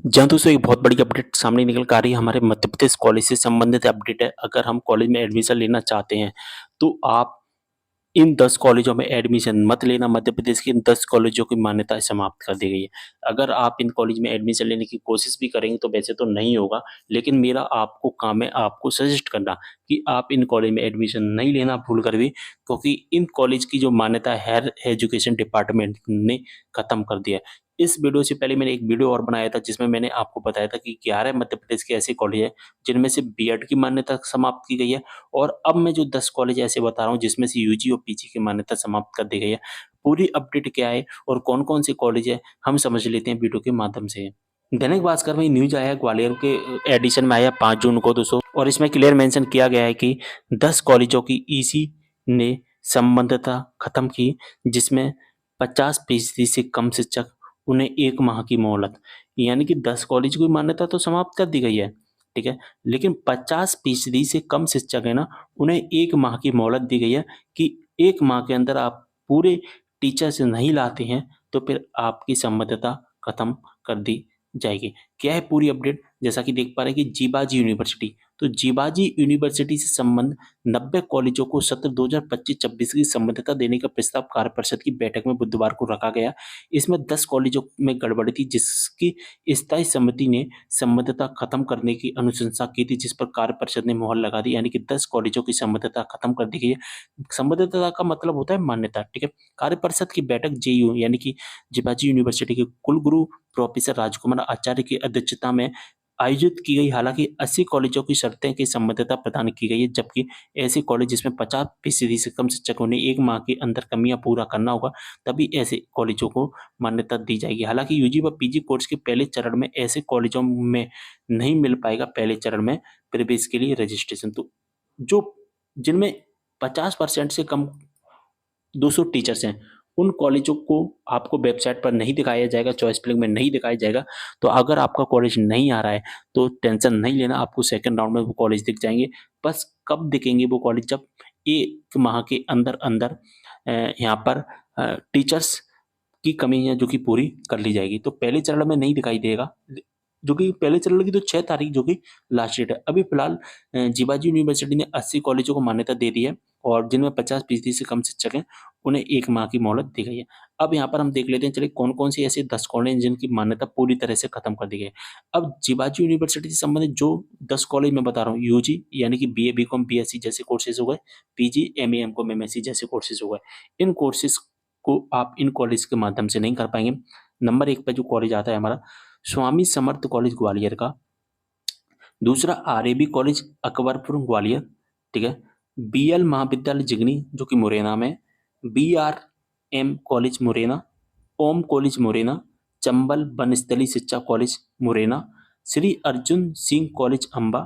जहाँ दोस्तों एक बहुत बड़ी अपडेट सामने निकल कर आ रही है, हमारे मध्य प्रदेश कॉलेज से संबंधित अपडेट है। अगर हम कॉलेज में एडमिशन लेना चाहते हैं, तो आप इन 10 कॉलेजों में एडमिशन मत लेना। मध्य प्रदेश के इन 10 कॉलेजों की मान्यता समाप्त कर दी गई है। अगर आप इन कॉलेज में एडमिशन लेने की कोशिश भी करेंगे तो वैसे तो नहीं होगा, लेकिन मेरा आपको काम है आपको सजेस्ट करना कि आप इन कॉलेज में एडमिशन नहीं लेना भूल कर भी, क्योंकि इन कॉलेज की जो मान्यता है हायर एजुकेशन डिपार्टमेंट ने खत्म कर दिया है। इस वीडियो से पहले मैंने एक वीडियो और बनाया था जिसमें मैंने आपको बताया था कि 11 मध्य प्रदेश के ऐसे कॉलेज हैं जिनमें से बीएड की मान्यता समाप्त की गई है, और अब मैं जो 10 कॉलेज ऐसे बता रहा हूँ जिसमें से यूजी और पीजी की मान्यता समाप्त कर दी गई है। पूरी अपडेट क्या है और कौन-कौन से कॉलेज है, हम समझ लेते हैं वीडियो के माध्यम से। दैनिक भास्कर में न्यूज़ आया है, ग्वालियर के एडिशन में आया 5 जून को दोस्तों, और इसमें क्लियर मेंशन किया गया है कि 10 कॉलेजों की ईसी ने संबद्धता खत्म की, जिसमें 50% से कम शिक्षक, उन्हें 1 माह की मोहलत। यानी कि 10 कॉलेज की मान्यता तो समाप्त कर दी गई है, ठीक है? लेकिन 50% से कम शिक्षक है ना, उन्हें 1 माह की मोहलत दी गई है कि 1 माह के अंदर आप पूरे टीचर्स नहीं लाते हैं, तो फिर आपकी संबद्धता खत्म कर दी जाएगी। क्या है पूरी अपडेट? जैसा कि देख पा रहे हैं कि जीबाजी यूनिवर्सिटी, तो जीबाजी यूनिवर्सिटी से संबंध 90 कॉलेजों को सत्र 2025-26 की संबद्धता देने का प्रस्ताव कार्य परिषद की बैठक में बुधवार को रखा गया। इसमें 10 कॉलेजों में गड़बड़ी थी, जिसकी स्थायी समिति ने संबद्धता खत्म करने की अनुशंसा की थी, जिस पर कार्य परिषद ने मोहर लगा दी। यानी कि 10 कॉलेजों की संबद्धता खत्म कर दी गई है। संबद्धता का मतलब होता है मान्यता, ठीक है? कार्य परिषद की बैठक जेयू यानी कि जीबाजी यूनिवर्सिटी के कुलगुरु प्रोफेसर राजकुमार आचार्य की अध्यक्षता में आयोजित की गई। हालांकि 80 कॉलेजों की शर्तें की संबद्धता प्रदान की गई है, जबकि ऐसे कॉलेज जिसमें 50% से कम शिक्षकों ने 1 माह के अंदर कमियां पूरा करना होगा, तभी ऐसे कॉलेजों को मान्यता दी जाएगी। हालांकि यूजी व पीजी कोर्स के पहले चरण में ऐसे कॉलेजों में नहीं मिल पाएगा पहले चरण में प्रवेश के लिए रजिस्ट्रेशन। तो जो जिनमें 50% से कम 200 टीचर्स हैं, उन कॉलेजों को आपको वेबसाइट पर नहीं दिखाया जाएगा, चॉइस फिलिंग में नहीं दिखाया जाएगा। तो अगर आपका कॉलेज नहीं आ रहा है, तो टेंशन नहीं लेना, आपको सेकंड राउंड में वो कॉलेज दिख जाएँगे। बस कब दिखेंगे वो कॉलेज? जब 1 माह के अंदर-अंदर यहाँ पर टीचर्स की कमी है जो कि पूरी कर ली जाएगी। तो पहले चरण में नहीं दिखाई देगा, जो कि पहले चरण की तो 6 तारीख जो कि लास्ट डेट है। अभी फिलहाल जीवाजी यूनिवर्सिटी ने 80 कॉलेजों को मान्यता दे दी है, और जिनमें 50% से कम शिक्षक हैं, उन्हें 1 माह की मोहलत दी गई है। अब यहाँ पर हम देख लेते हैं, चलिए कौन-कौन से ऐसे 10 कॉलेज हैं जिनकी मान्यता पूरी तरह से खत्म कर दी गई है। अब जीवाजी यूनिवर्सिटी से संबंधित जो 10 कॉलेज मैं बता रहा हूँ, यूजी यानी कि बीए, बीकॉम, बीएससी जैसे कोर्सेज़ हो गए, पीजी, एमए, एमकॉम, एमएससी जैसे कोर्सेज़ हो गए। इन कोर्सेज़ को आप इन कॉलेज के माध्यम से नहीं कर पाएँगे। नंबर 1 पे जो कॉलेज आता है हमारा, स्वामी समर्थ कॉलेज ग्वालियर का। दूसरा आरएबी कॉलेज अकबरपुर ग्वालियर, ठीक है? बीएल महाविद्यालय जिगनी जो कि मुरैना में, बीआरएम कॉलेज मुरैना, ओम कॉलेज मुरैना, चंबल बनस्थली शिक्षा कॉलेज मुरैना, श्री अर्जुन सिंह कॉलेज अम्बा,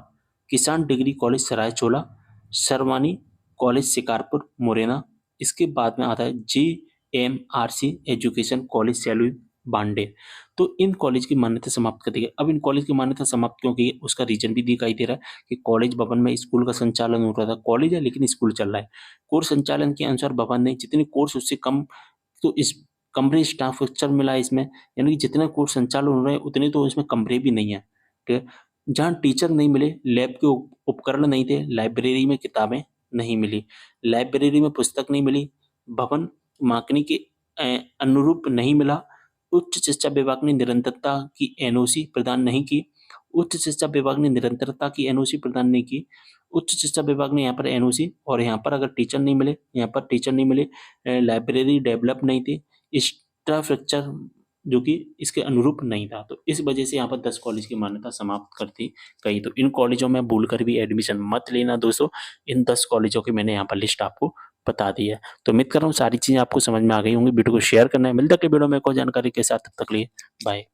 किसान डिग्री कॉलेज सरायचोला, सरवानी कॉलेज शिकारपुर मुरैना। इसके बाद में आता है जीएमआरसी एजुकेशन कॉलेज सैलून बांडेर। तो इन कॉलेज की मान्यता समाप्त कर दी गई। अब इन कॉलेज की मान्यता समाप्त क्यों की गई, उसका रीज़न भी दिखाई दे रहा है कि कॉलेज भवन में स्कूल का संचालन हो रहा था। कॉलेज है लेकिन स्कूल चल रहा है। कोर्स संचालन के अनुसार भवन ने जितने कोर्स उससे कम, तो इस कमरे स्टाफ स्ट्रक्चर मिला है इसमें, यानी कि जितने कोर्स संचालन हो रहे हैं उतने तो इसमें कमरे भी नहीं है, ठीक है? जहाँ टीचर नहीं मिले, लैब के उपकरण नहीं थे, लाइब्रेरी में किताबें नहीं मिली, लाइब्रेरी में पुस्तक नहीं मिली, भवन मांगने के अनुरूप नहीं मिला, उच्च शिक्षा विभाग ने निरंतरता की एनओसी प्रदान नहीं की, उच्च शिक्षा विभाग ने निरंतरता की एनओसी प्रदान नहीं की, उच्च शिक्षा विभाग ने यहाँ पर एनओसी, और यहाँ पर अगर टीचर नहीं मिले, यहाँ पर टीचर नहीं मिले, लाइब्रेरी डेवलप नहीं थी, इंफ्रास्ट्रक्चर जो कि इसके अनुरूप नहीं था। तो इस वजह से यहाँ पर 10 कॉलेज की मान्यता समाप्त कर दी गई। तो इन कॉलेजों में भूलकर भी एडमिशन मत लेना दोस्तों। इन 10 कॉलेजों की मैंने यहाँ पर लिस्ट आपको बता दी है। तो उम्मीद कर रहा हूँ सारी चीज़ें आपको समझ में आ गई होंगी। वीडियो को शेयर करना है। मिलता है अगली वीडियो में एक और जानकारी के साथ, तब तक के लिए बाय।